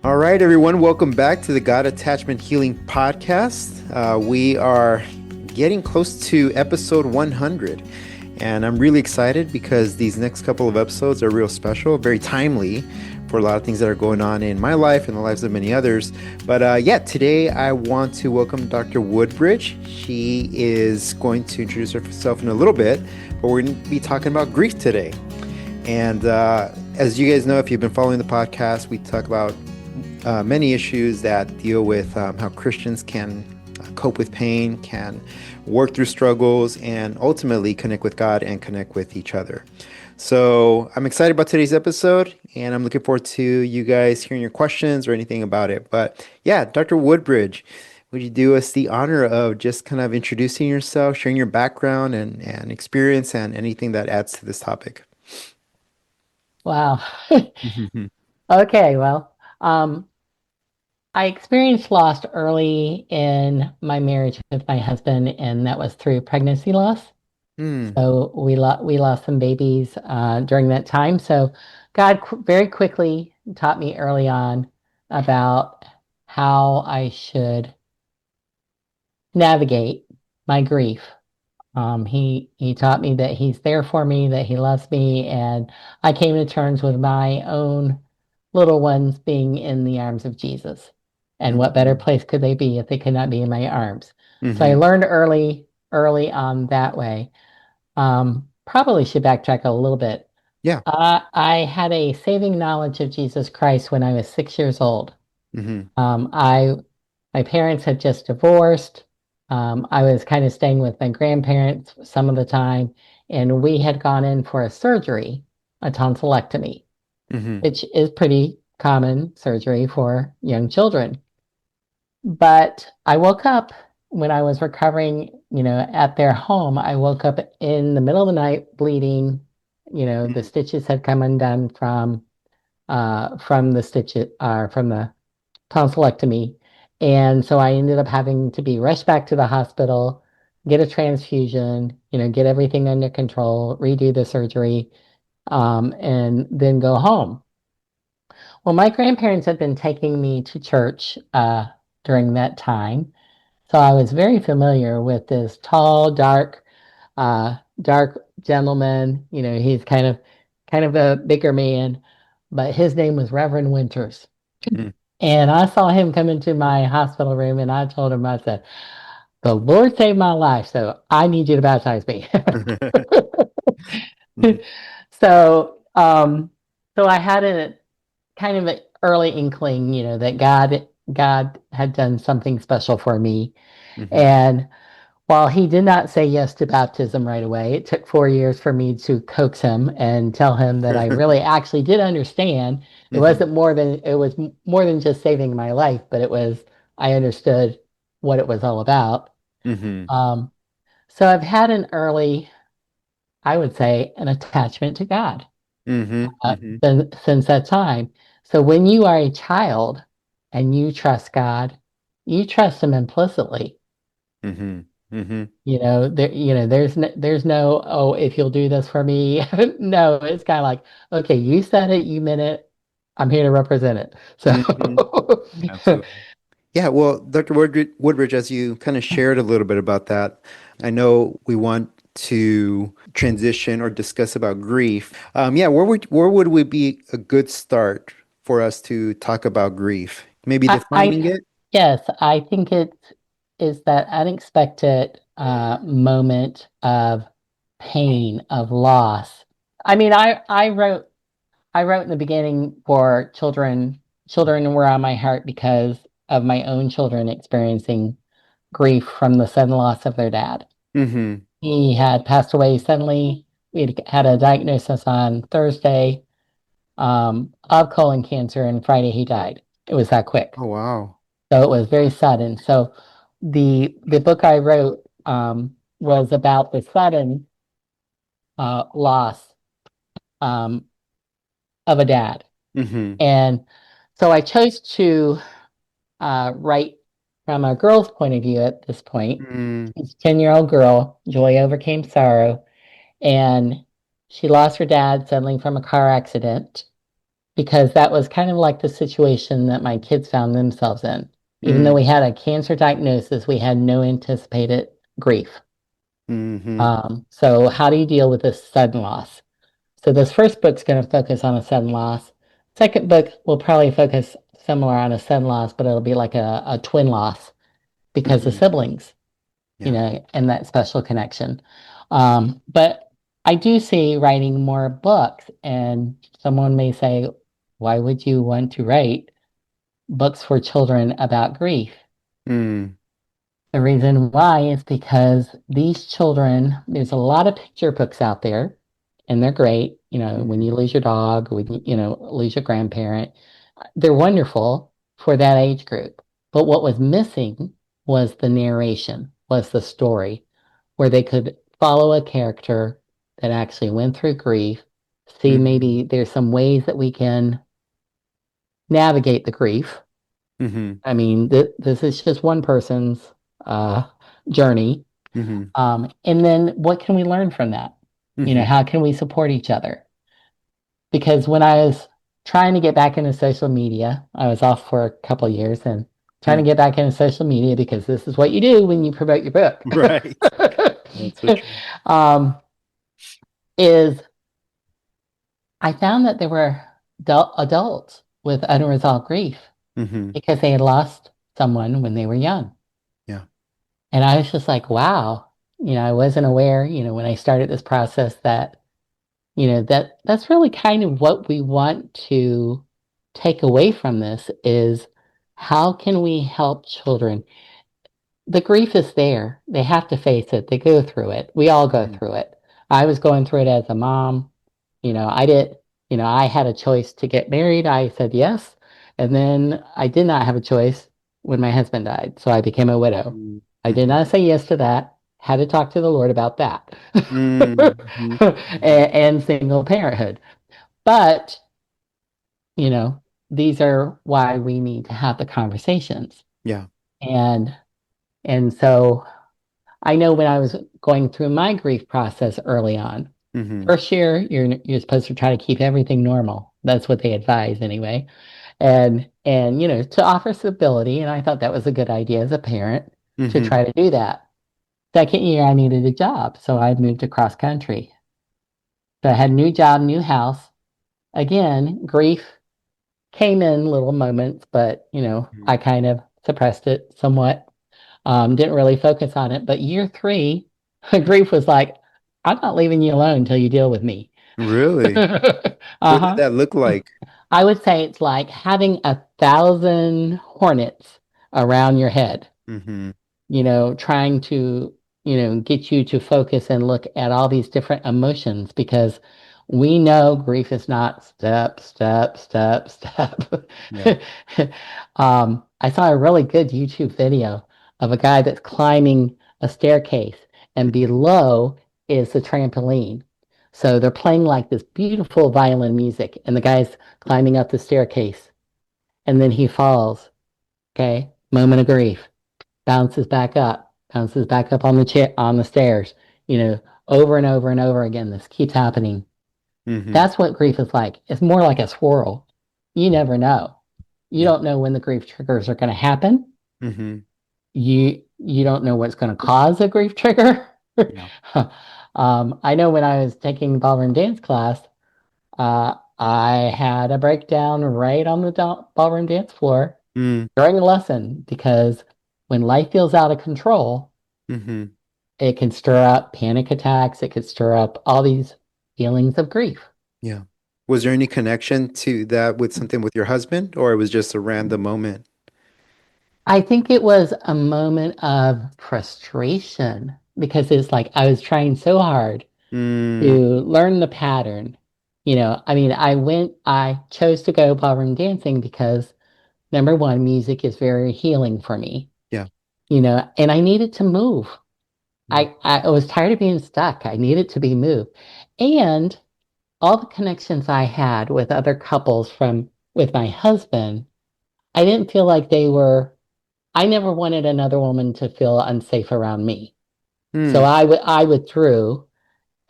All right, everyone, welcome back to the God Attachment Healing Podcast. We are getting close to episode 100, and I'm really excited because these next couple of episodes are real special, very timely for a lot of things that are going on in my life and the lives of many others. But today I want to welcome Dr. Woodbridge. She is going to introduce herself in a little bit, but we're going to be talking about grief today. And as you guys know, if you've been following the podcast, we talk about many issues that deal with how Christians can cope with pain, can work through struggles, and ultimately connect with God and connect with each other. So I'm excited about today's episode, and I'm looking forward to you guys hearing your questions or anything about it. But yeah, Dr. Woodbridge, would you do us the honor of just kind of introducing yourself, sharing your background and experience, and anything that adds to this topic? Wow. Okay, well, I experienced loss early in my marriage with my husband, and that was through pregnancy loss. Hmm. So we lost some babies during that time. So God very quickly taught me early on about how I should navigate my grief. He taught me that he's there for me, that he loves me, and I came to terms with my own little ones being in the arms of Jesus. And what better Mm-hmm. place could they be if they could not be in my arms? So I Mm-hmm. learned early on that way. Probably should backtrack a little bit. Yeah. I had a saving knowledge of Jesus Christ when I was 6 years old. Mm-hmm. I My parents had just divorced. I was kind of staying with my grandparents some of the time, and we had gone in for a surgery, a tonsillectomy, Mm-hmm. which is pretty common surgery for young children. But I woke up when I was recovering, at their home. I woke up in the middle of the night bleeding. The stitches had come undone from the stitches from the tonsillectomy. And so I ended up having to be rushed back to the hospital, get a transfusion, get everything under control, redo the surgery, and then go home. Well, my grandparents had been taking me to church during that time. So I was very familiar with this tall, dark gentleman. He's kind of a bigger man, but his name was Reverend Winters. Mm-hmm. And I saw him come into my hospital room, and I told him, I said, "The Lord saved my life, so I need you to baptize me." So, so I had a kind of an early inkling, that God had done something special for me. Mm-hmm. And while he did not say yes to baptism right away, it took 4 years for me to coax him and tell him that I really actually did understand. Mm-hmm. It was more than just saving my life, but I understood what it was all about. Mm-hmm. Um, so I've had I would say, an attachment to God Mm-hmm. Mm-hmm. since that time. So when you are a child and you trust God, you trust him implicitly. Mm-hmm. Mm-hmm. There's no, oh, if you'll do this for me. No, it's kind of like, okay, you said it, you meant it. I'm here to represent it. So, Mm-hmm. Absolutely. Yeah, well, Dr. Woodbridge, as you kind of shared a little bit about that, I know we want to transition or discuss about grief. Yeah, where would we be a good start for us to talk about grief? Maybe defining I it? yes, I think it is that unexpected moment of pain, of loss. I mean, I wrote in the beginning for children. Children were on my heart because of my own children experiencing grief from the sudden loss of their dad. Mm-hmm. He had passed away suddenly. We had a diagnosis on Thursday of colon cancer, and Friday he died. It was that quick. Oh, wow. So it was very sudden. So the book I wrote was about the sudden loss um, of a dad. Mm-hmm. And so I chose to write from a girl's point of view at this point. Mm-hmm. This 10-year-old girl, joy overcame sorrow. And She lost her dad suddenly from a car accident because that was kind of like the situation that my kids found themselves in. Even though Mm, we had a cancer diagnosis, we had no anticipated grief. mm-hmm. So how do you deal with this sudden loss? So this first book's going to focus on a sudden loss. Second book will probably focus similar on a sudden loss, but it'll be like a twin loss because of Mm-hmm. siblings, Yeah. and that special connection. But I do see writing more books, and someone may say, why would you want to write books for children about grief? Mm, The reason why is because these children, there's a lot of picture books out there, and they're great. When mm-hmm. you lose your dog, when you lose your grandparent, they're wonderful for that age group. But what was missing was the narration, was the story, where they could follow a character that actually went through grief, see Mm-hmm. maybe there's some ways that we can navigate the grief. Mm-hmm. I mean, this is just one person's uh, journey. Mm-hmm. And then what can we learn from that? Mm-hmm. How can we support each other? Because when I was trying to get back into social media, I was off for a couple of years and trying to Mm. get back into social media because this is what you do when you promote your book. Right. That's so true. um, is I found that there were adults with unresolved grief Mm-hmm. because they had lost someone when they were young. Yeah. And I was just like, wow, I wasn't aware, when I started this process that, that's really kind of what we want to take away from this is how can we help children? The grief is there. They have to face it. They go through it. We all go Mm-hmm. through it. I was going through it as a mom. I did, I had a choice to get married. I said yes. And then I did not have a choice when my husband died. So I became a widow. I did Mm-hmm. not say yes to that. Had to talk to the Lord about that. Mm-hmm. And single parenthood. But, you know, these are why we need to have the conversations. Yeah. And and so I know when I was going through my grief process early on, Mm-hmm. first year you're supposed to try to keep everything normal. That's what they advise anyway. And to offer stability, and I thought that was a good idea as a parent to Mm-hmm. try to do that. Second year I needed a job, so I moved across country. So I had a new job, new house. Again, grief came in little moments, but I kind of suppressed it somewhat. Didn't really focus on it. But year three, grief was like, I'm not leaving you alone until you deal with me. Really? What did Uh-huh. that look like? I would say it's like having 1,000 hornets around your head, Mm-hmm. trying to, get you to focus and look at all these different emotions because we know grief is not step, step, step, step. Yeah. I saw a really good YouTube video of a guy that's climbing a staircase, and Mm-hmm. below is the trampoline. So they're playing like this beautiful violin music, and the guy's climbing up the staircase, and then he falls. Okay, moment of grief, bounces back up on the chair on the stairs. Over and over and over again. This keeps happening. Mm-hmm. That's what grief is like. It's more like a swirl. You never know. You Yeah. don't know when the grief triggers are going to happen. Mm-hmm. You don't know what's going to cause a grief trigger. Yeah. I know when I was taking ballroom dance class, I had a breakdown right on the ballroom dance floor Mm. during a lesson because when life feels out of control, Mm-hmm. it can stir up panic attacks. It could stir up all these feelings of grief. Yeah. Was there any connection to that with something with your husband, or it was just a random moment? I think it was a moment of frustration because it's like I was trying so hard Mm. to learn the pattern. I mean, I chose to go ballroom dancing because number one, music is very healing for me, Yeah. and I needed to move. Mm. I was tired of being stuck. I needed to be moved. And all the connections I had with other couples from with my husband, I didn't feel like I never wanted another woman to feel unsafe around me. So Mm. I withdrew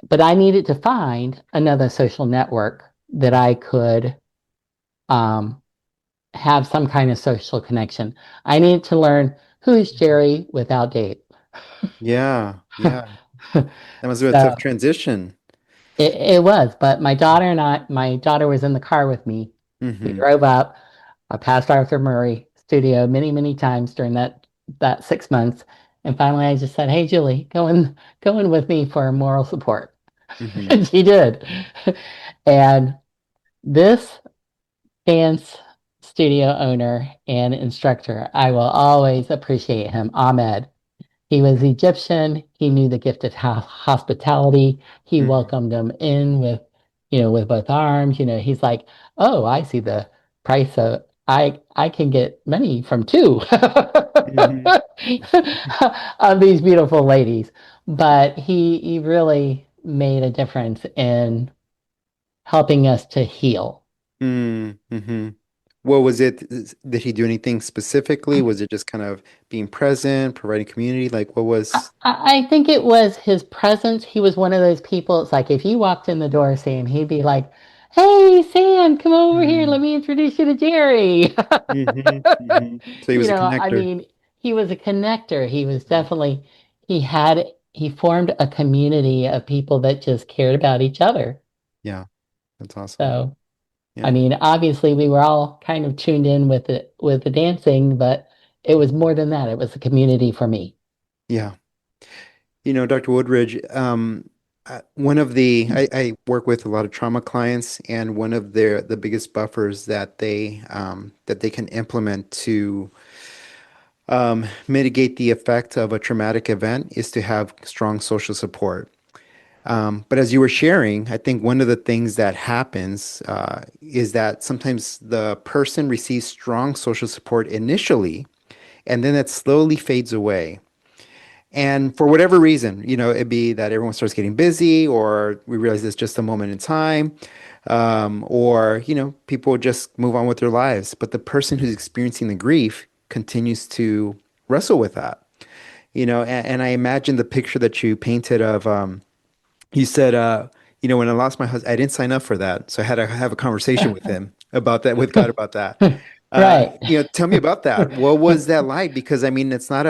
but I needed to find another social network that I could um, have some kind of social connection. I needed to learn who is Jerri without Dave. Yeah, yeah. That must have been a tough So transition. it was, but my daughter was in the car with me. We Mm-hmm. drove up. I passed Arthur Murray studio many, many times during that 6 months. And finally I just said, "Hey Julie, go in with me for moral support." Mm-hmm. And she did. And this dance studio owner and instructor, I will always appreciate him, Ahmed. He was Egyptian. He knew the gift of hospitality. He Mm-hmm. welcomed them in with both arms. He's like, "Oh, I see the price of I can get many from two Mm-hmm. of these beautiful ladies." But he really made a difference in helping us to heal. Mm-hmm. What was it? Did he do anything specifically? Was it just kind of being present, providing community? Like, what was? I think it was his presence. He was one of those people. It's like if you walked in the door, Sam, he'd be like, "Hey, Sam, come over here. Let Mm-hmm. me introduce you to Jerry." Mm-hmm. Mm-hmm. So he was a I connector. mean, he was a connector. He was definitely, he formed a community of people that just cared about each other. Yeah, that's awesome. So, I Yeah, mean, obviously we were all kind of tuned in with the dancing, but it was more than that. It was a community for me. yeah. Dr. Woodridge, one of I work with a lot of trauma clients, and one of the biggest buffers that they can implement to mitigate the effect of a traumatic event is to have strong social support. But as you were sharing, I think one of the things that happens is that sometimes the person receives strong social support initially, and then it slowly fades away. And for whatever reason, it'd be that everyone starts getting busy, or we realize it's just a moment in time, or, people just move on with their lives. But the person who's experiencing the grief continues to wrestle with that, and I imagine the picture that you painted of, you said, when I lost my husband, I didn't sign up for that. So I had to have a conversation with him about that, with God about that. Right. Tell me about that. What was that like? Because I mean, it's not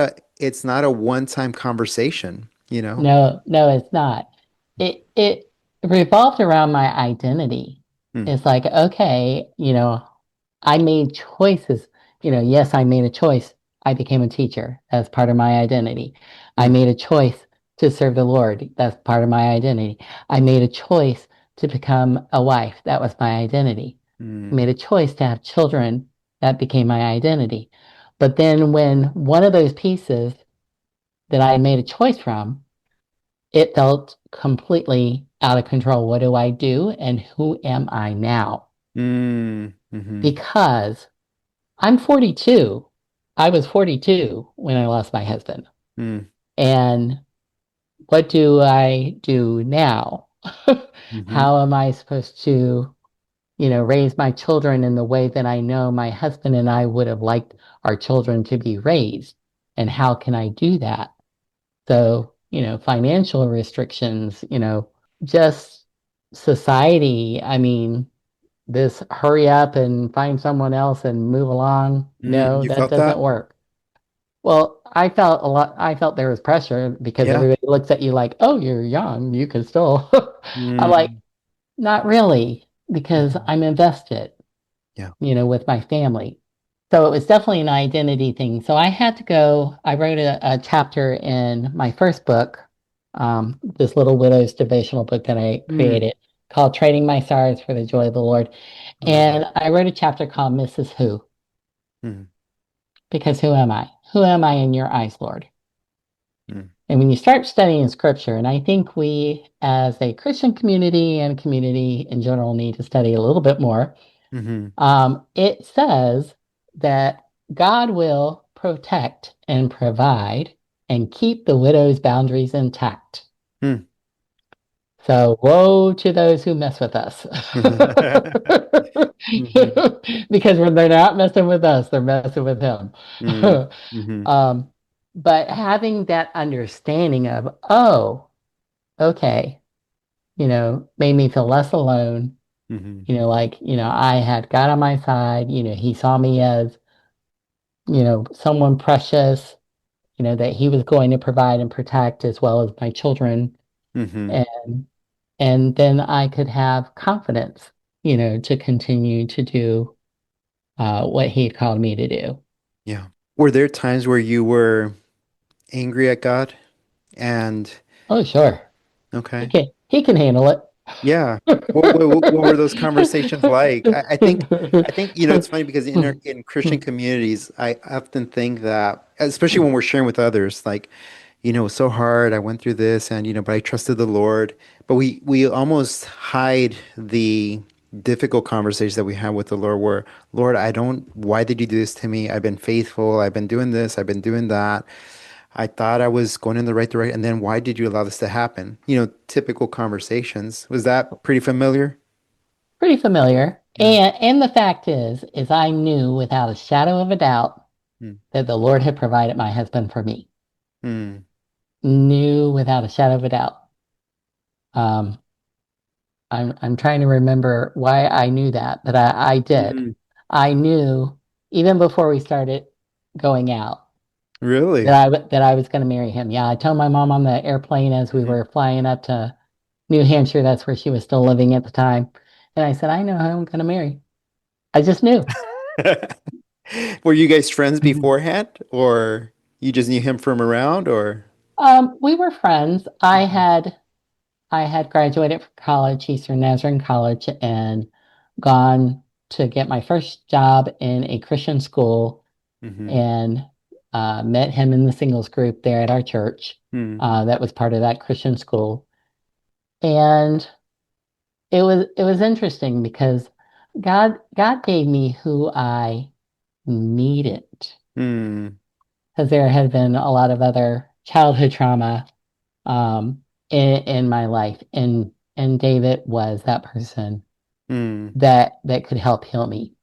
a one-time conversation, you know? No, no, it's not. It revolved around my identity. Mm, It's like, okay, I made choices. Yes, I made a choice. I became a teacher. That's part of my identity. I mm, made a choice to serve the Lord. That's part of my identity. I made a choice to become a wife. That was my identity. I mm, made a choice to have children. That became my identity. But then when one of those pieces that I made a choice from, it felt completely out of control. What do I do? And who am I now? mm, mhm, Because I'm 42. I was 42 when I lost my husband. mm, And what do I do now? mhm, How am I supposed to, raise my children in the way that I know my husband and I would have liked our children to be raised? And how can I do that? So, financial restrictions, just society. I mean, this hurry up and find someone else and move along. mm. No, You that felt doesn't that? work. Well, I felt there was pressure because Yeah. everybody looks at you like, "Oh, you're young, you can still." I'm like, Mm, not really, because mhm, I'm invested, yeah. with my family. So it was definitely an identity thing. So I wrote a chapter in my first book, this little widow's devotional book that I Mm, created called Trading My Sorrows for the Joy of the Lord. I love And that. I wrote a chapter called Mrs. Who, Mm, because who am I? Who am I in your eyes, Lord? mm, And when you start studying scripture, and I think we as a Christian community and community in general need to study a little bit more, mhm, it says that God will protect and provide and keep the widow's boundaries intact. mm. So woe to those who mess with us. Mhm, Because when they're not messing with us, they're messing with him. mm, mhm, um, but having that understanding of, oh, okay. made me feel less alone. Mm-hmm. Like, I had God on my side. He saw me as, someone precious, that he was going to provide and protect as well as my children. Mm-hmm. And and then I could have confidence, to continue to do what he had called me to do. Yeah. Were there times where you were angry at God? And Oh, sure. He okay. can he can handle it. Yeah. What were those conversations like? I think, it's funny because in Christian communities, I often think that, especially when we're sharing with others, like, it's so hard. I went through this and, but I trusted the Lord. But we almost hide the difficult conversations that we have with the Lord where, Lord, why did you do this to me? I've been faithful. I've been doing this. I've been doing that. I thought I was going in the right direction. And then why did you allow this to happen? Typical conversations. Was that pretty familiar? Pretty familiar. Yeah. And the fact is I knew without a shadow of a doubt Mm. that the Lord had provided my husband for me. Mm. Knew without a shadow of a doubt. Um, I'm trying to remember why I knew that, but I did. Mm. I knew even before we started going out that Really? that I was going to marry him. Yeah, I told my mom on the airplane as we Mhm. were flying up to New Hampshire. That's where she was still living at the time. And I said, I know who I'm going to marry. I just knew. Were you guys friends beforehand, or you just knew him from around, or? We were friends. Mhm. I had graduated from college, Eastern Nazarene College, and gone to get my first job in a Christian school Mm-hmm. and met him in the singles group there at our church. Mm. That was part of that Christian school. And it was interesting because God gave me who I needed Mm. because there had been a lot of other childhood trauma in my life, and David was that person Mm. that could help heal me,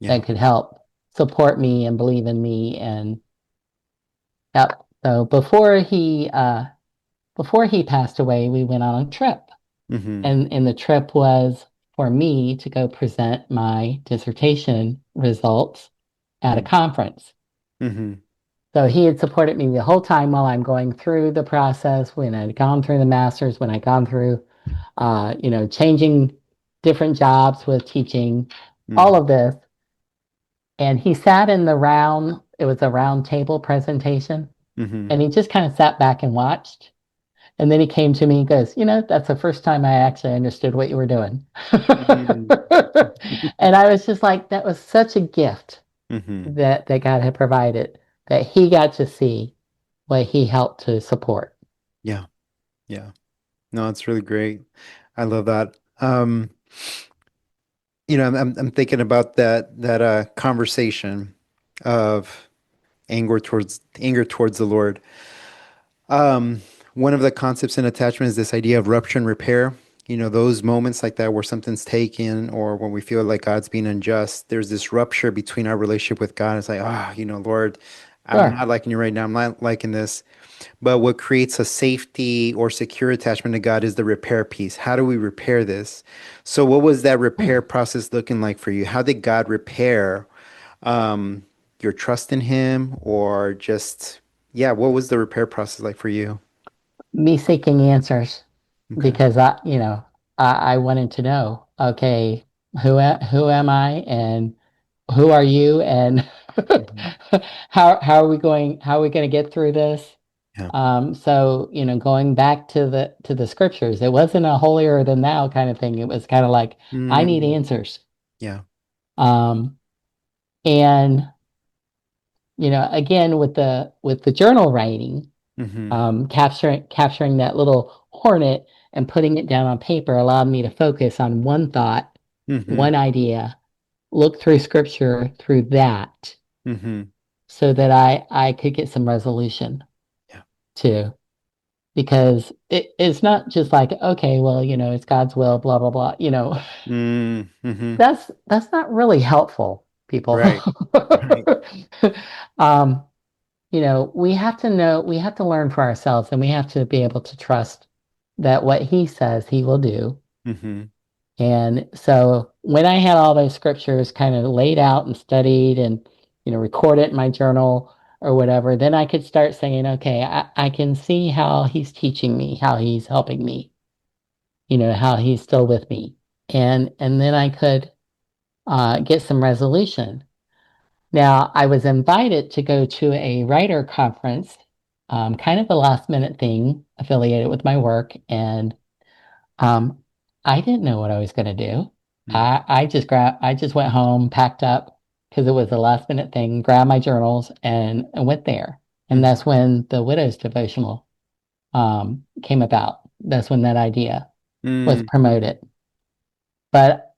Yeah. that could help support me and believe in me, and yep. So before he passed away, we went on a trip, Mm-hmm. and the trip was for me to go present my dissertation results at a Mm. conference. Mm-hmm. So he had supported me the whole time while I'm going through the process, when I'd gone through the master's, when I'd gone through, changing different jobs with teaching, all Mm. of this. And he sat in it was a round table presentation, Mm-hmm. and he just kind of sat back and watched. And then he came to me and goes, that's the first time I actually understood what you were doing. Mm. And I was just like, that was such a gift Mm-hmm. that God had provided, that he got to see what he helped to support. Yeah. Yeah. No, it's really great. I love that. I'm thinking about that conversation of anger towards the Lord. Um, One of the concepts in attachment is this idea of rupture and repair. Those moments like that where something's taken or when we feel like God's being unjust, there's this rupture between our relationship with God. It's like, Lord, I'm Sure. not liking you right now. I'm not liking this. But what creates a safety or secure attachment to God is the repair piece. How do we repair this? So, what was that repair process looking like for you? How did God repair um, your trust in Him, or just, yeah, what was the repair process like for you? Me seeking answers Okay. because I wanted to know, okay, who am I and who are you, and Mhm. how are we going to get through this? Yeah. So, going back to the scriptures, it wasn't a holier than thou kind of thing. It was kind of like, I need Mm, answers. yeah. Um, and again with the journal writing, Mm-hmm. capturing that little hornet and putting it down on paper allowed me to focus on one thought, Mm-hmm. one idea, look through scripture through that, Mm-hmm. so that I could get some resolution Yeah. too. Because it's not just like, okay, well, it's God's will, blah, blah, blah. Mm-hmm. That's not really helpful, people. Right. Right. Um, we have to learn for ourselves, and we have to be able to trust that what he says he will do. Mm-hmm. And so when I had all those scriptures kind of laid out and studied and, recorded in my journal or whatever, then I could start saying, okay, I can see how he's teaching me, how he's helping me, how he's still with me. And then I could get some resolution. Now, I was invited to go to a writer conference, kind of a last minute thing affiliated with my work. And um, I didn't know what I was going to do. I just went home, packed up because it was a last minute thing, grabbed my journals and went there. And Mm-hmm. that's when the Widow's Devotional came about. That's when that idea was promoted. But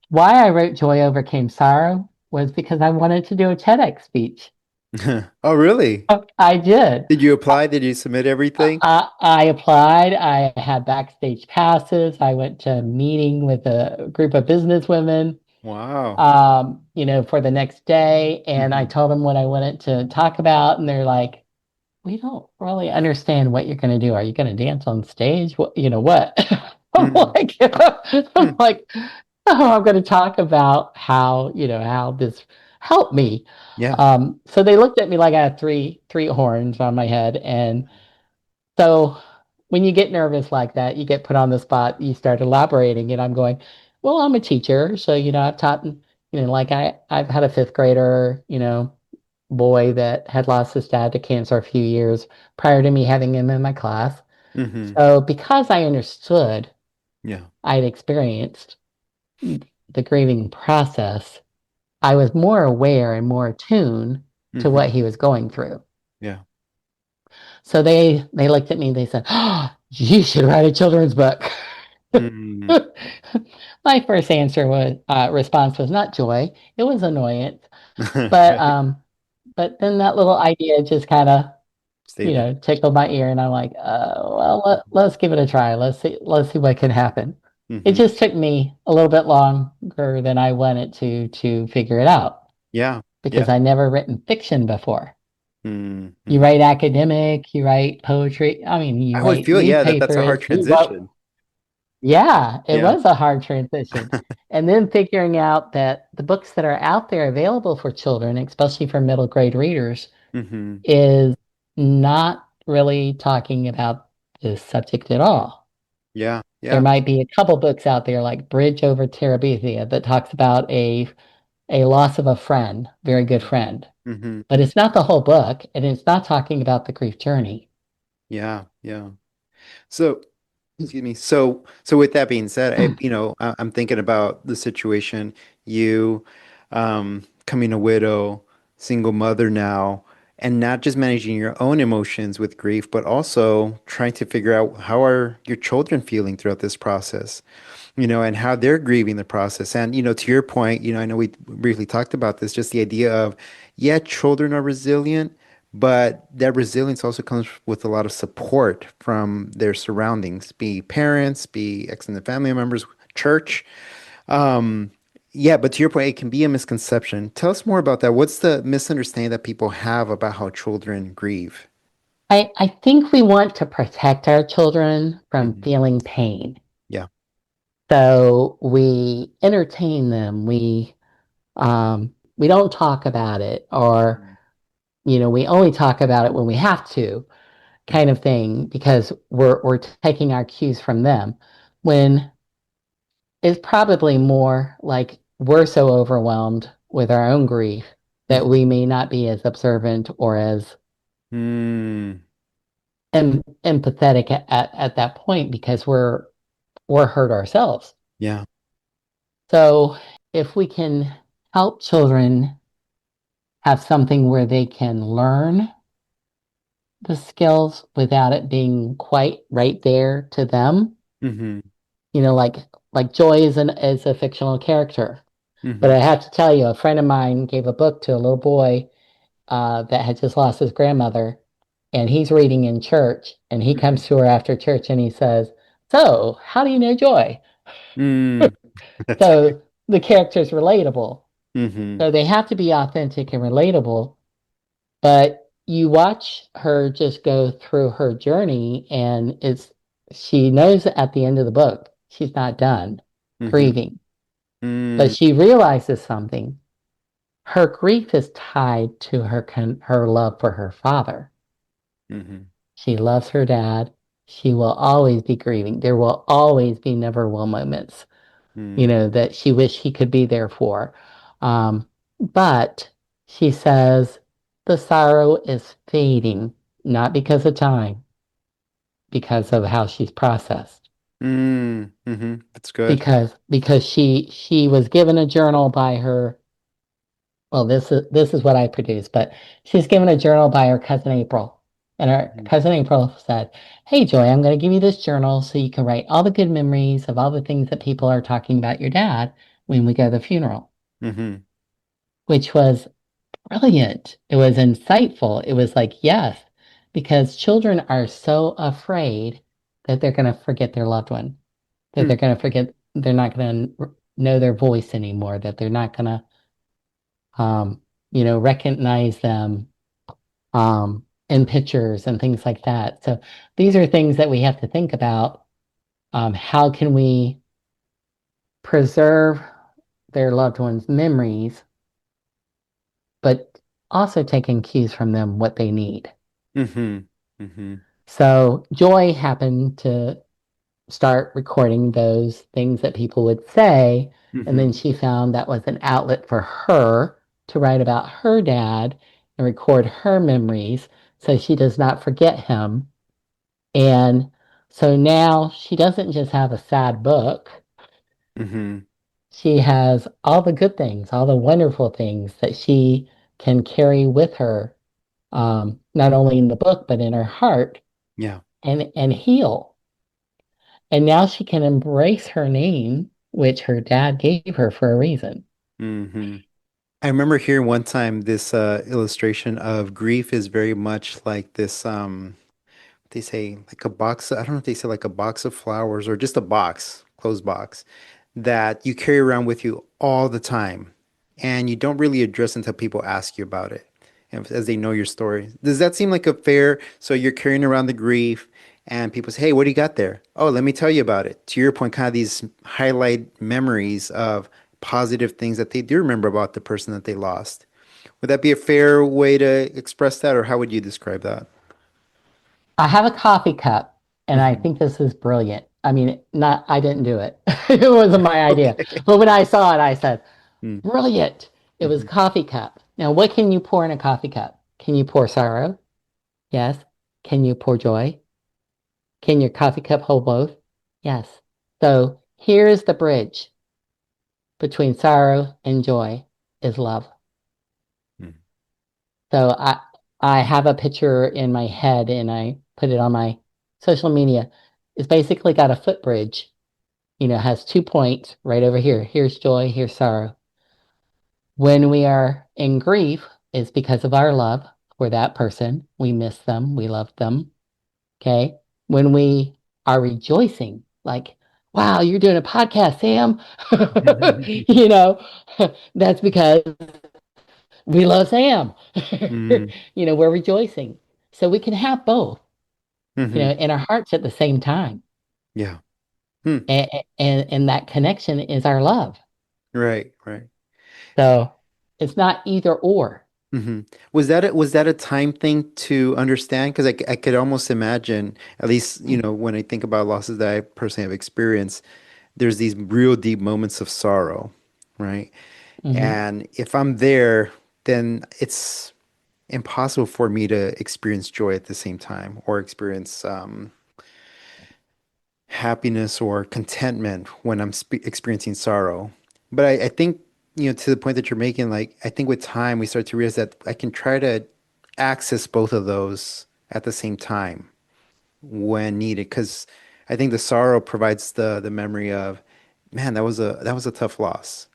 why I wrote Joy Overcame Sorrow was because I wanted to do a TEDx speech. Oh, really? I did. Did you apply? Did you submit everything? I applied. I had backstage passes. I went to a meeting with a group of business women, Wow. for the next day. And I Mm-hmm. told them what I wanted to talk about. And they're like, we don't really understand what you're going to do. Are you going to dance on stage? What? I'm Mm-hmm. like, I'm like, oh, I'm going to talk about how this helped me. Yeah. So they looked at me like I had three horns on my head. And so when you get nervous like that, you get put on the spot, you start elaborating, and I'm going, well, I'm a teacher, so I've taught, like I've had a fifth grader, boy that had lost his dad to cancer a few years prior to me having him in my class. Mm-hmm. So because I understood, Yeah. I had experienced the grieving process, I was more aware and more attuned to Mm-hmm. what he was going through. Yeah. So they looked at me and they said, "Oh, you should write a children's book." Mm. My first answer was response was not joy; it was annoyance. But Right. but then that little idea just kind of Stay there. tickled my ear, and I'm like, well, let's give it a try. Let's see what can happen. It Mm-hmm. just took me a little bit longer than I wanted to figure it out Yeah. because Yeah. I never written fiction before. You Mm-hmm. write academic, you write poetry. I mean, you I would write feel, yeah, that's a newspapers. hard transition. Yeah, it Yeah. was a hard transition. And then figuring out that the books that are out there available for children, especially for middle grade readers, Mm-hmm. is not really talking about this subject at all. Yeah. There Yeah. might be a couple books out there like Bridge Over Terabithia that talks about a loss of a friend, very good friend. Mm-hmm. But it's not the whole book, and it's not talking about the grief journey. Yeah. Yeah. So, excuse me. So with that being said, I'm thinking about the situation, you coming a widow, single mother now, and not just managing your own emotions with grief, but also trying to figure out how are your children feeling throughout this process, and how they're grieving the process. And, to your point, I know we briefly talked about this, just the idea of, yeah, children are resilient, but that resilience also comes with a lot of support from their surroundings, be parents, be extended family members, church. Um, yeah, but to your point, it can be a misconception. Tell us more about that. What's the misunderstanding that people have about how children grieve? I think we want to protect our children from Hmm. feeling pain. Yeah. So we entertain them. We don't talk about it, or we only talk about it when we have to, kind of thing, because we're taking our cues from them. When it's probably more like we're so overwhelmed with our own grief that we may not be as observant or as Mm, empathetic at that point because we're hurt ourselves. yeah. So if we can help children have something where they can learn the skills without it being quite right there to them, Hmm. like Joy is a fictional character. But Hmm. I have to tell you, a friend of mine gave a book to a little boy that had just lost his grandmother, and he's reading in church, and he Hmm. comes to her after church and he says, "So, how do you know Joy?" Mm, that's great. So the character's relatable. Hmm. So they have to be authentic and relatable, but you watch her just go through her journey, and she knows at the end of the book she's not done Mm-hmm. grieving, but Mm, she realizes something. Her grief is tied to her love for her father. mm-hmm. She loves her dad. She will always be grieving. There will always be never will moments, Mm, that she wished he could be there for. But she says the sorrow is fading, not because of time, because of how she's processed. mm-hmm. That's good. Because she was given a journal by her. Well, this is what I produced, but she's given a journal by her cousin April. And her Mm-hmm. cousin April said, "Hey, Joy, I'm going to give you this journal so you can write all the good memories of all the things that people are talking about your dad when we go to the funeral," Mm-hmm. which was brilliant. It was insightful. It was like, yes, because children are so afraid that they're going to forget their loved one, that Hmm. they're going to forget, they're not going to know their voice anymore, that they're not going to, recognize them in pictures and things like that. So these are things that we have to think about. How can we preserve their loved ones' memories, but also taking cues from them what they need? Mm-hmm. Mm-hmm. So Joy happened to start recording those things that people would say, and Mm-hmm. then she found that was an outlet for her to write about her dad and record her memories so she does not forget him. And so now she doesn't just have a sad book. Mm-hmm. She has all the good things, all the wonderful things that she can carry with her, not only in the book, but in her heart Yeah. and heal. And now she can embrace her name, which her dad gave her for a reason. Mm-hmm. I remember hearing one time this illustration of grief is very much like this they say like a box, I don't know if they say like a box of flowers or just a box, closed box, that you carry around with you all the time and you don't really address until people ask you about it and as they know your story. Does that seem like a fair? So you're carrying around the grief and people say, "Hey, what do you got there?" "Oh, let me tell you about it." To your point, kind of these highlight memories of positive things that they do remember about the person that they lost. Would that be a fair way to express that, or how would you describe that? I have a coffee cup, and I Hmm. think this is brilliant. I mean, not I didn't do it. It wasn't my idea. Okay. But when I saw it, I said, Mm. brilliant. It was Hmm. coffee cup. Now, what can you pour in a coffee cup? Can you pour sorrow? Yes. Can you pour joy? Can your coffee cup hold both? Yes. So here's the bridge between sorrow and joy is love. Mm. So I have a picture in my head and I put it on my social media. It's basically got a footbridge, has 2 points right over here. Here's joy, here's sorrow. When we are in grief, it's because of our love for that person. We miss them, we love them. Okay. When we are rejoicing, like, wow, you're doing a podcast, Sam. you know, that's because we love Sam. Mm. We're rejoicing. So we can have both, Hmm. in our hearts at the same time. Yeah. Hmm. And that connection is our love. Right, right. So it's not either or. Hmm. Was that a time thing to understand? Because I could almost imagine, at least, when I think about losses that I personally have experienced, there's these real deep moments of sorrow, right? Hmm. And if I'm there, then it's impossible for me to experience joy at the same time or experience happiness or contentment when I'm experiencing sorrow. But I think, to the point that you're making, like, I think with time we start to realize that I can try to access both of those at the same time when needed. Because I think the sorrow provides the memory of, man, that was a tough loss.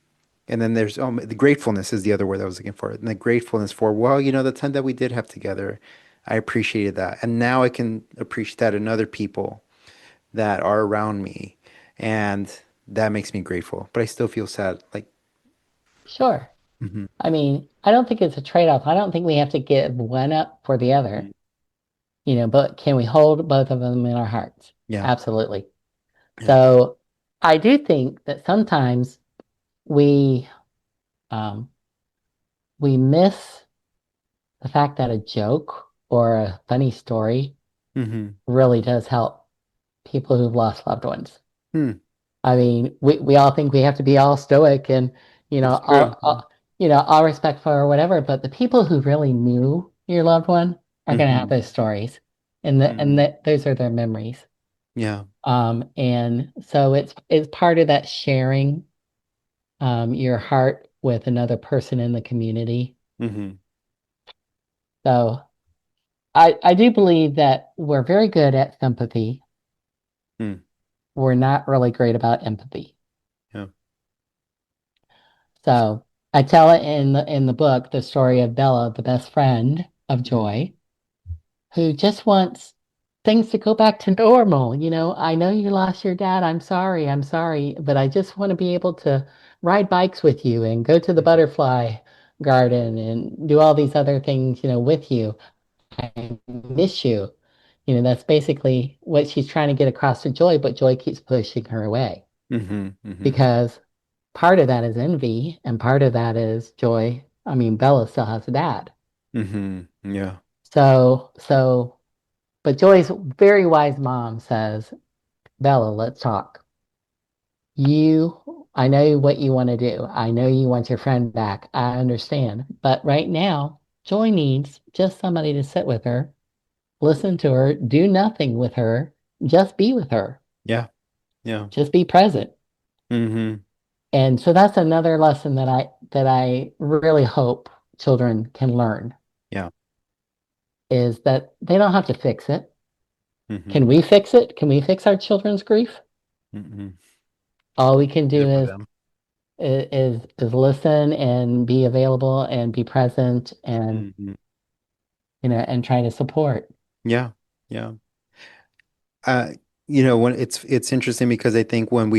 And then there's the gratefulness is the other word I was looking for. And the gratefulness for, well, the time that we did have together, I appreciated that. And now I can appreciate that in other people that are around me. And that makes me grateful. But I still feel sad. Like, Sure. mhm. I mean, I don't think it's a trade-off. I don't think we have to give one up for the other. but can we hold both of them in our hearts? Yeah. Absolutely. Yeah. So I do think that sometimes we um, we miss the fact that a joke or a funny story Mm-hmm. really does help people who've lost loved ones. Hmm. I mean, we all think we have to be all stoic and It's true. all respectful or whatever, but the people who really knew your loved one are going to have Mm-hmm. those stories, and Mm-hmm. those are their memories. Yeah. And so it's part of that sharing your heart with another person in the community. Mm-hmm. So I do believe that we're very good at sympathy. Hmm. We're not really great about empathy. Yeah. So I tell it in the book, the story of Bella, the best friend of Mm-hmm. Joy, who just wants things to go back to normal. I know you lost your dad. I'm sorry, but I just want to be able to ride bikes with you and go to the Mm-hmm. butterfly garden and do all these other things, with you. I miss you. That's basically what she's trying to get across to Joy, but Joy keeps pushing her away Mm-hmm. Mm-hmm. because part of that is envy and part of that is Joy. I mean, Bella still has a dad. Mm-hmm. Yeah. So, but Joy's very wise mom says, Bella, let's talk. I know what you want to do. I know you want your friend back. I understand. But right now, Joy needs just somebody to sit with her, listen to her, do nothing with her, just be with her, Yeah. Yeah. just be present. Mm-hmm. And so that's another lesson that I really hope children can learn Yeah. is that they don't have to fix it. Mm-hmm. Can we fix it? Can we fix our children's grief? Mm-hmm. All we can do There for is them. is listen and be available and be present and Mm-hmm. and try to support. Yeah. Yeah. Uh, when it's interesting because I think when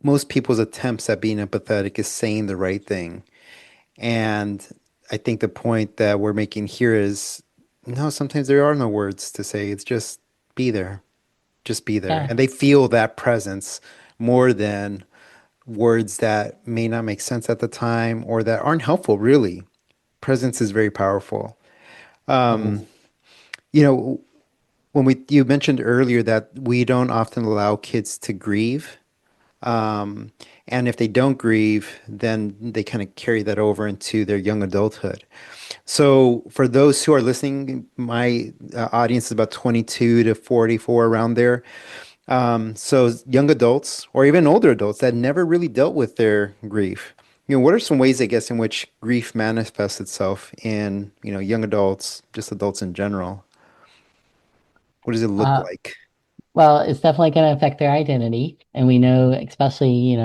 most people's attempts at being empathetic is saying the right thing. And I think the point that we're making here is no, sometimes there are no words to say. It's just be there. Just be there. Yeah. And they feel that presence more than words that may not make sense at the time or that aren't helpful, really. Presence is very powerful. Um, Oh. you know, when you mentioned earlier that we don't often allow kids to grieve. Um, and if they don't grieve, then they kind of carry that over into their young adulthood. So, for those who are listening, my audience is about 22 to 44, around there. So, young adults or even older adults that never really dealt with their grief. What are some ways, I guess, in which grief manifests itself in, young adults, just adults in general? What does it look Uh, like? well, it's definitely going to affect their identity, and we know, especially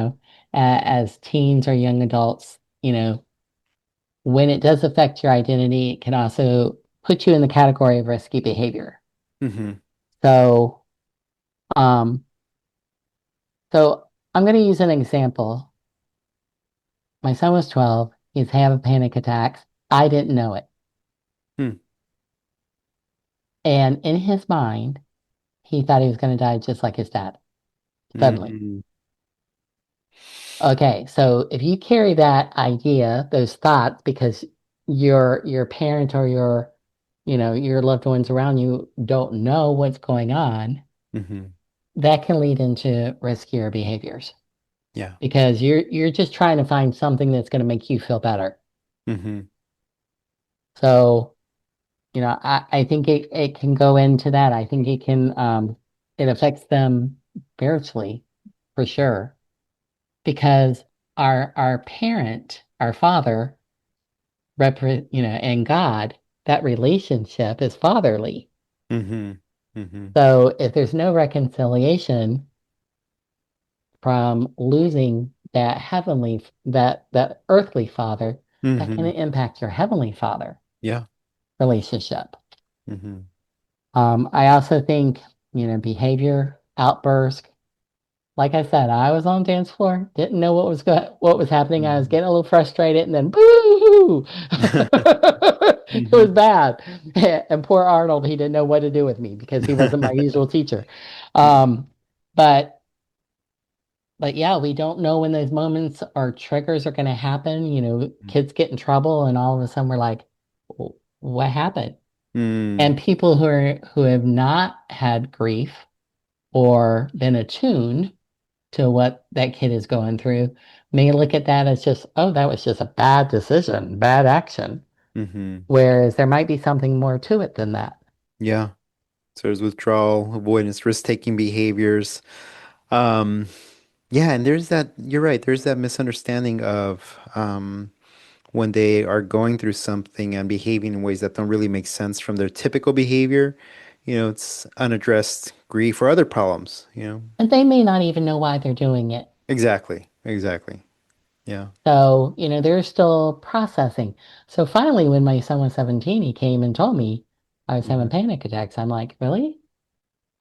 as teens or young adults, when it does affect your identity, it can also put you in the category of risky behavior. Mm-hmm. So, um, so I'm going to use an example. My son was 12. He's having panic attacks. I didn't know it. Hmm. And in his mind, he thought he was going to die just like his dad, suddenly. Mm-hmm. Okay, so if you carry that idea, those thoughts, because your parent or your loved ones around you don't know what's going on, Mm-hmm. that can lead into riskier behaviors Yeah. because you're just trying to find something that's going to make you feel better. Mm-hmm. So, I think it can go into that. I think it affects them spiritually for sure because our parent, our father, and God, that relationship is fatherly. Mm-hmm. Mm-hmm. So if there's no reconciliation from losing that earthly father, that can Mm-hmm. impact your heavenly father Yeah. relationship. Mm-hmm. I also think, behavior, outburst, like I said, I was on dance floor, didn't know what was happening. I was Mhm. getting a little frustrated, and then boo! It was Mhm. bad. And poor Arnold, he didn't know what to do with me because he wasn't my usual teacher. Yeah. Um, but but yeah, we don't know when those moments or triggers are going to happen. Kids get in trouble, and all of a sudden we're like, What happened?" Mm. And people who have not had grief or been attuned to what that kid is going through may look at that as just, oh, that was just a bad decision, bad action. Hmm. Whereas there might be something more to it than that. Yeah. So there's withdrawal, avoidance, risk-taking behaviors. Um, yeah, and there's that, you're right, there's that misunderstanding of when they are going through something and behaving in ways that don't really make sense from their typical behavior. It's unaddressed grief or other problems. And they may not even know why they're doing it. Exactly. Exactly. Yeah. So, they're still processing. So finally, when my son was 17, he came and told me I was having Hmm. panic attacks. I'm like, really?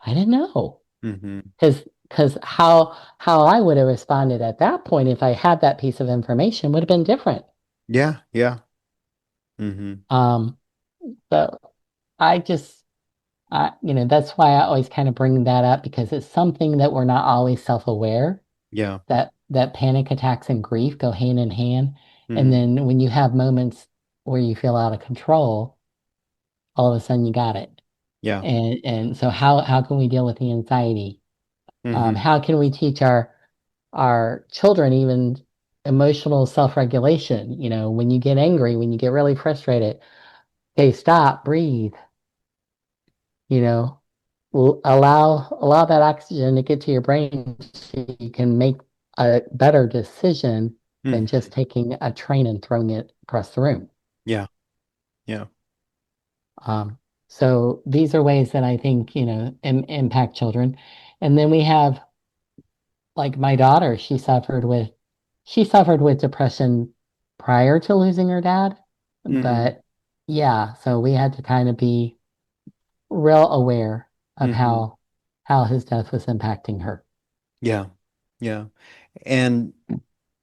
I didn't know. Hmm. Because how I would have responded at that point if I had that piece of information would have been different. Yeah. Yeah. Hmm. Um, so I just that's why I always kind of bring that up because it's something that we're not always self-aware Yeah. that panic attacks and grief go hand in hand. And Hmm. then when you have moments where you feel out of control, all of a sudden you got it. Yeah. And so how can we deal with the anxiety? Hmm. How can we teach our children even emotional self-regulation? When you get angry, when you get really frustrated, okay, stop, breathe, you know, allow that oxygen to get to your brain so you can make a better decision than Hmm. just taking a train and throwing it across the room. Yeah. Yeah. Um, so these are ways that I think, impact children. And then we have like my daughter, she suffered with depression prior to losing her dad. Hmm. But yeah, so we had to kind of be real aware of Hmm. how his death was impacting her. Yeah. Yeah. And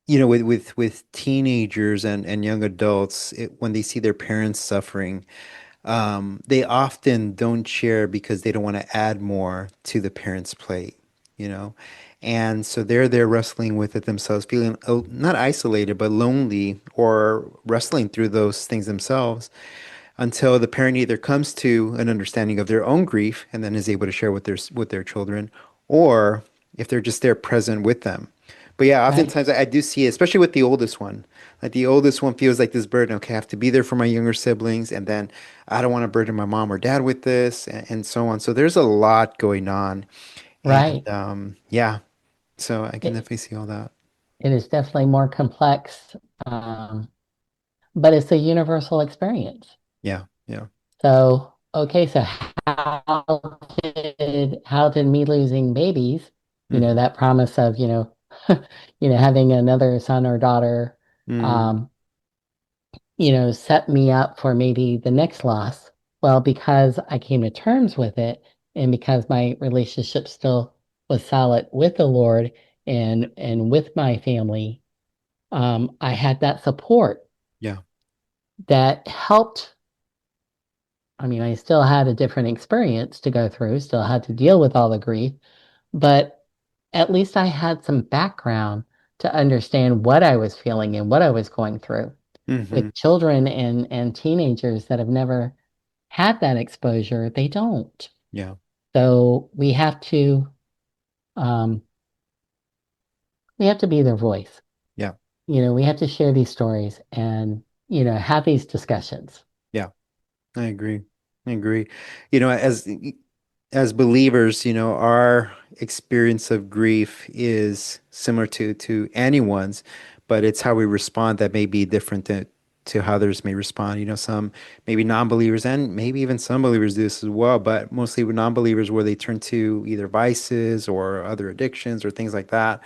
with teenagers and young adults, when they see their parents suffering, they often don't share because they don't want to add more to the parents' plate, you know? And so they're there wrestling with it themselves, feeling not isolated, but lonely or wrestling through those things themselves until the parent either comes to an understanding of their own grief and then is able to share with their children, or if they're just there present with them. But yeah, Right. oftentimes I do see it, especially with the oldest one. Like the oldest one feels like this burden. Okay, I have to be there for my younger siblings, and then I don't want to burden my mom or dad with this, and so on. So there's a lot going on, and Right. yeah, so I can It, definitely see all that. it is definitely more complex, but it's a universal experience. Yeah, yeah. So, okay, so how did me losing babies, Hmm. that promise of, having another son or daughter, Mm, um, set me up for maybe the next loss? Well, because I came to terms with it and because my relationship still was solid with the Lord and with my family, I had that support yeah. that helped. I mean, I still had a different experience to go through, still had to deal with all the grief, but at least I had some background to understand what I was feeling and what I was going through. Hmm. With children and teenagers that have never had that exposure, they don't. Yeah, So um, we have to be their voice. yeah. We have to share these stories and, have these discussions. Yeah, I agree. I agree. As believers, our experience of grief is similar to anyone's, but it's how we respond that may be different to how others may respond. Some maybe non-believers and maybe even some believers do this as well, but mostly with non-believers where they turn to either vices or other addictions or things like that.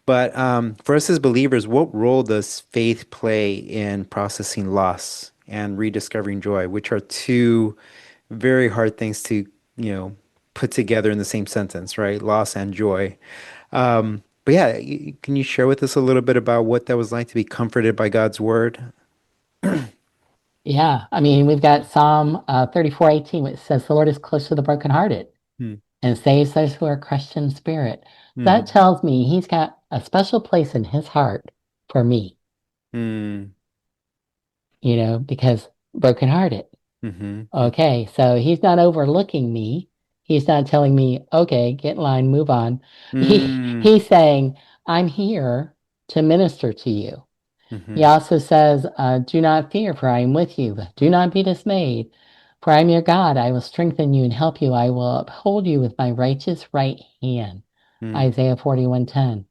But for us as believers, what role does faith play in processing loss and rediscovering joy, which are two very hard things to, put together in the same sentence, right? Loss and joy. But yeah, can you share with us a little bit about what that was like to be comforted by God's word? Yeah, I mean, we've got Psalm 34:18, which says, "The Lord is close to the brokenhearted Hmm. and saves those who are crushed in spirit." That Hmm. tells me He's got a special place in His heart for me, Hmm. because brokenhearted. Hmm. Okay, so He's not overlooking me. He's not telling me, "Okay, get in line, move on." Hmm. He's saying, "I'm here to minister to you." He Hmm. also says, "Do not fear, for I am with you. Do not be dismayed, for I am your God. I will strengthen you and help you. I will uphold you with my righteous right hand." Hmm. Isaiah 41:10.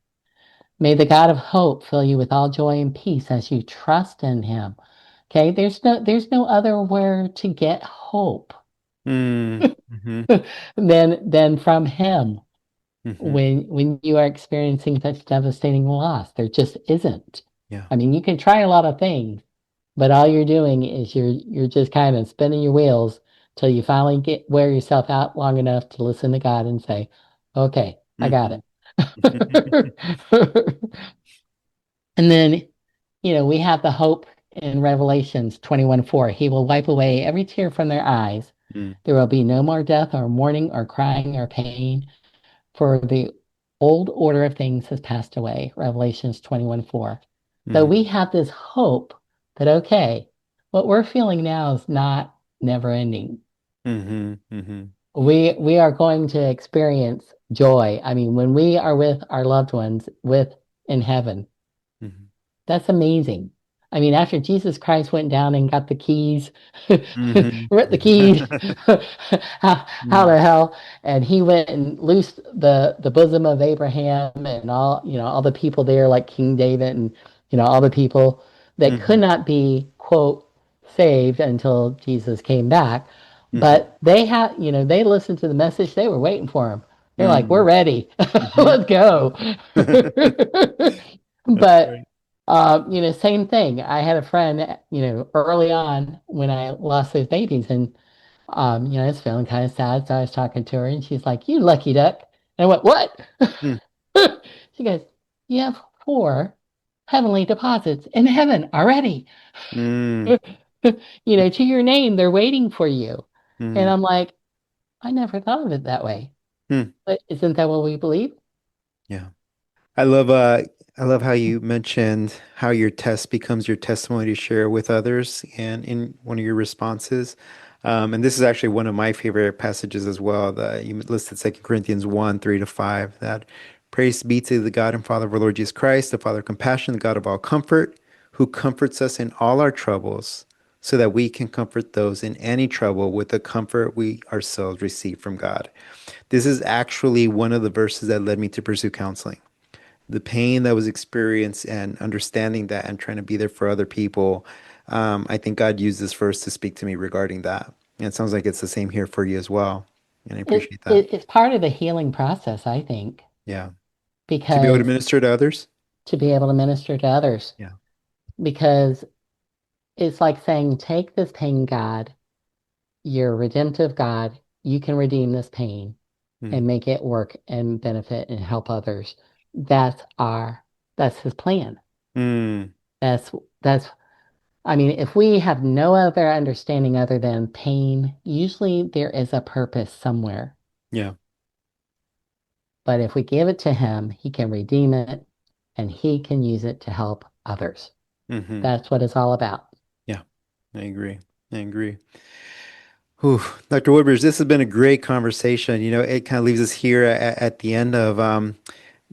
May the God of hope fill you with all joy and peace as you trust in him. Okay, there's no other where to get hope Hmm. Hmm. than from him Hmm. when you are experiencing such devastating loss. There just isn't. Yeah. I mean, you can try a lot of things, but all you're doing is you're just kind of spinning your wheels till you finally wear yourself out long enough to listen to God and say, "Okay, I got Hmm. it." And then, we have the hope in Revelations 21:4. He will wipe away every tear from their eyes. Hmm. There will be no more death or mourning or crying or pain, for the old order of things has passed away. Revelations 21:4. So we Hmm. have this hope that, okay, what we're feeling now is not never ending. Hmm. Hmm. We are going to experience joy. I mean, when we are with our loved ones with in heaven, Hmm. that's amazing. I mean, after Jesus Christ went down and got the keys, Hmm. wrote the keys how Hmm. the hell, and he went and loosed the bosom of Abraham and all the people there, like King David and all the people that could Hmm. not be, quote, saved until Jesus came back. Hmm. But they listened to the message. They were waiting for him. They're like, "We're Hmm. ready. Hmm. Let's go." That's But right. same thing. I had a friend, early on when I lost those babies, and I was feeling kind of sad, so I was talking to her, and she's like, "You lucky duck." And I went, "What?" Hmm. She goes, "You have four heavenly deposits in heaven already. Hmm. To your name, they're waiting for you." And Hmm. I'm like, I never thought of it that way. Hmm. But isn't that what we believe? Yeah. I love uh I love how you mentioned how your test becomes your testimony to share with others and in one of your responses. And this is actually one of my favorite passages as well. You listed 2 Corinthians 1, 3 to 5, that praise be to the God and Father of our Lord Jesus Christ, the Father of compassion, the God of all comfort, who comforts us in all our troubles, so that we can comfort those in any trouble with the comfort we ourselves receive from God. This is actually one of the verses that led me to pursue counseling. The pain that was experienced and understanding that and trying to be there for other people. I think God used this verse to speak to me regarding that. And it sounds like it's the same here for you as well. And I It, appreciate that. it it's part of the healing process, I think, Yeah. To be able to because minister to others. to be able to minister to others, Yeah. because it's like saying, take this pain, God, you're a redemptive God. You can redeem this pain Mm. and make it work and benefit and help others. That's our, that's his plan. Mm. That's, that's, I mean, if we have no other understanding other than pain, usually there is a purpose somewhere. Yeah. But if we give it to him, he can redeem it and he can use it to help others. Hmm. That's what it's all about. Yeah. I agree. I agree. Whew. Dr. Woodbridge, this has been a great conversation. It kind of leaves us here at the end of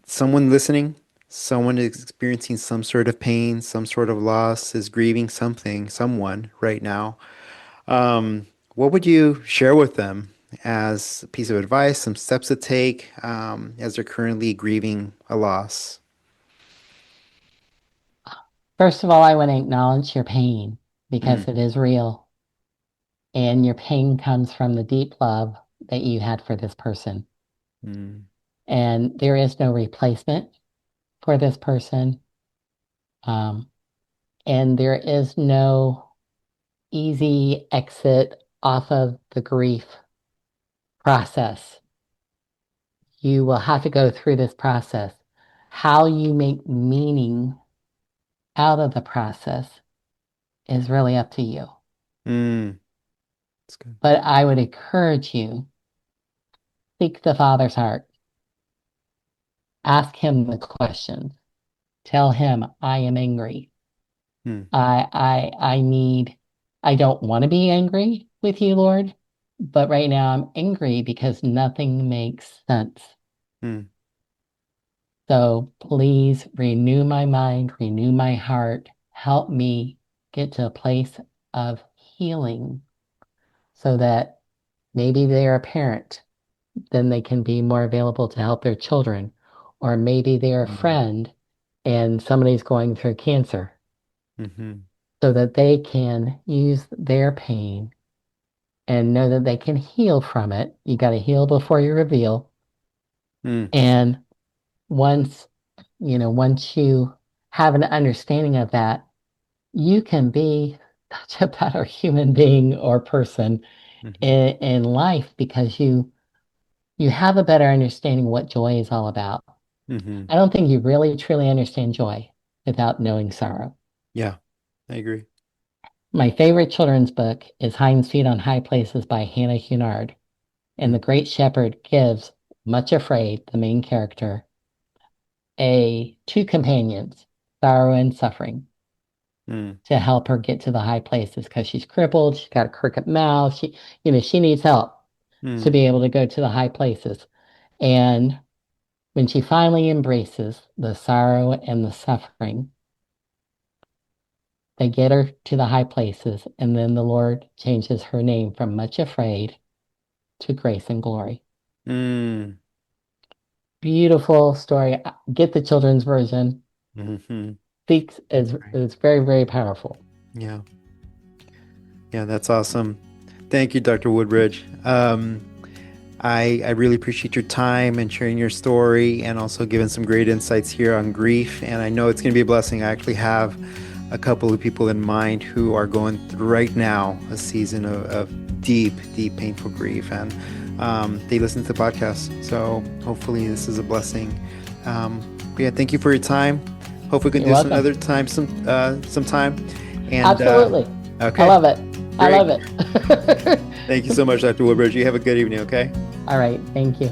someone listening, someone is experiencing some sort of pain, some sort of loss, is grieving something, someone right now. What would you share with them as a piece of advice, some steps to take as they're currently grieving a loss? First of all, I want to acknowledge your pain because Mm. it is real. And your pain comes from the deep love that you had for this person. Mm. And there is no replacement for this person. Um, and there is no easy exit off of the grief process. you will have to go through this process. How you make meaning out of the process is really up to you. Mm, that's good. But I would encourage you, seek the Father's heart. Ask him the questions. Tell him, I am angry. Mm, I need, I don't want to be angry with you, Lord, but right now I'm angry because nothing makes sense. mm, So please renew my mind, renew my heart, help me get to a place of healing so that maybe they're a parent, then they can be more available to help their children. Or maybe they're a mm, friend and somebody's going through cancer mhm, so that they can use their pain and know that they can heal from it. You got to heal before you reveal. mm, And once, once you have an understanding of that, you can be such a better human being or person mhm, in life because you have a better understanding what joy is all about. mhm. I don't think you really truly understand joy without knowing sorrow. Yeah, I agree. My favorite children's book is Hind's Feet on High Places by Hannah Cunard. And the Mm, great shepherd gives, much afraid, the main character, two companions, sorrow and suffering, mm, to help her get to the high places because she's crippled, she's got a crooked mouth, she needs help to mm, be able to go to the high places. And when she finally embraces the sorrow and the suffering, they get her to the high places, and then the Lord changes her name from much afraid to grace and glory. mm. Beautiful story. Get the children's version. Mhm. Speaks That's is very, very powerful. Yeah, yeah, that's awesome. Thank you, Dr. Woodbridge. I really appreciate your time and sharing your story and also giving some great insights here on grief. And I know it's going to be a blessing. I actually have a couple of people in mind who are going through right now a season of deep, deep, painful grief. And they listen to the podcast. So hopefully this is a blessing. But yeah, thank you for your time. Hope we can You're do this welcome. another time, sometime. And Absolutely. I okay, love it. I great. love it. Thank you so much, Dr. Woodbridge. You have a good evening, okay? All right. Thank you.